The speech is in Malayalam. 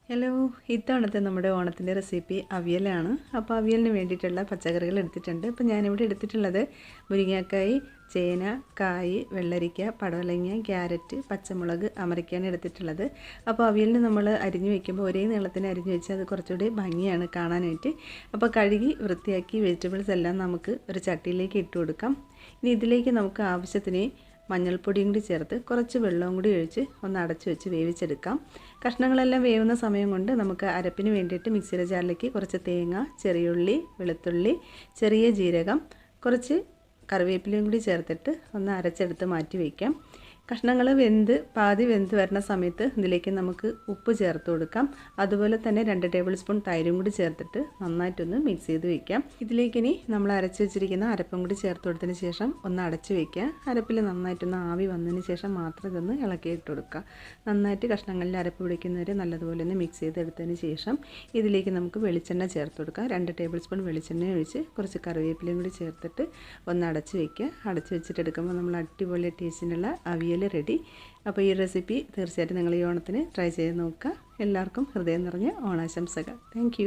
ഹലോ, ഇത്തവണത്തെ നമ്മുടെ ഓണത്തിൻ്റെ റെസിപ്പി അവിയലാണ്. അപ്പോൾ അവിയലിന് വേണ്ടിയിട്ടുള്ള പച്ചക്കറികൾ എടുത്തിട്ടുണ്ട്. അപ്പോൾ ഞാനിവിടെ എടുത്തിട്ടുള്ളത് മുരിങ്ങാക്കായ്, ചേന, കായ്, വെള്ളരിക്ക, പടവലങ്ങ, ക്യാരറ്റ്, പച്ചമുളക്, അമരയ്ക്കാണ് എടുത്തിട്ടുള്ളത്. അപ്പോൾ അവിയലിന് നമ്മൾ അരിഞ്ഞു വയ്ക്കുമ്പോൾ ഒരേ നീളത്തിന് അരിഞ്ഞു വെച്ചാൽ അത് കുറച്ചുകൂടി ഭംഗിയാണ് കാണാനായിട്ട്. അപ്പോൾ കഴുകി വൃത്തിയാക്കി വെജിറ്റബിൾസ് എല്ലാം നമുക്ക് ഒരു ചട്ടിയിലേക്ക് ഇട്ട് കൊടുക്കാം. ഇനി ഇതിലേക്ക് നമുക്ക് ആവശ്യത്തിന് മഞ്ഞൾപ്പൊടിയും കൂടി ചേർത്ത് കുറച്ച് വെള്ളവും കൂടി ഒഴിച്ച് ഒന്ന് അടച്ചു വെച്ച് വേവിച്ചെടുക്കാം. കഷ്ണങ്ങളെല്ലാം വേവുന്ന സമയം കൊണ്ട് നമുക്ക് അരപ്പിന് വേണ്ടിയിട്ട് മിക്സിയുടെ ജാറിലേക്ക് കുറച്ച് തേങ്ങ, ചെറിയുള്ളി, വെളുത്തുള്ളി, ചെറിയ ജീരകം, കുറച്ച് കറിവേപ്പിലയും കൂടി ചേർത്തിട്ട് ഒന്ന് അരച്ചെടുത്ത് മാറ്റി വയ്ക്കാം. കഷ്ണങ്ങൾ പാതി വെന്ത് വരുന്ന സമയത്ത് ഇതിലേക്ക് നമുക്ക് ഉപ്പ് ചേർത്ത് കൊടുക്കാം. അതുപോലെ തന്നെ 2 ടേബിൾ സ്പൂൺ തൈരും കൂടി ചേർത്തിട്ട് നന്നായിട്ടൊന്ന് മിക്സ് ചെയ്ത് വയ്ക്കാം. ഇതിലേക്ക് ഇനി നമ്മൾ അരച്ച് വെച്ചിരിക്കുന്ന അരപ്പും കൂടി ചേർത്ത് കൊടുത്തതിന് ശേഷം ഒന്ന് അടച്ച് വയ്ക്കുക. അരപ്പിൽ നന്നായിട്ടൊന്ന് ആവി വന്നതിന് ശേഷം മാത്രം ഇതൊന്ന് ഇളക്കിയിട്ട് കൊടുക്കുക. നന്നായിട്ട് കഷ്ണങ്ങളിൽ അരപ്പ് പിടിക്കുന്നവരെ നല്ലതുപോലെ ഒന്ന് മിക്സ് ചെയ്തെടുത്തതിന് ശേഷം ഇതിലേക്ക് നമുക്ക് വെളിച്ചെണ്ണ ചേർത്ത് കൊടുക്കുക. 2 ടേബിൾ സ്പൂൺ വെളിച്ചെണ്ണ ഒഴിച്ച് കുറച്ച് കറിവേപ്പിലയും കൂടി ചേർത്തിട്ട് ഒന്ന് അടച്ച് വയ്ക്കുക. അടച്ച് വെച്ചിട്ട് എടുക്കുമ്പോൾ നമ്മൾ അടിപൊളി ടേസ്റ്റിനുള്ള അവിയൽ റെഡി. അപ്പോൾ ഈ റെസിപ്പി തീർച്ചയായിട്ടും നിങ്ങൾ ഈ ഓണത്തിന് ട്രൈ ചെയ്ത് നോക്കുക. എല്ലാവർക്കും ഹൃദയം നിറഞ്ഞ ഓണാശംസകൾ. താങ്ക്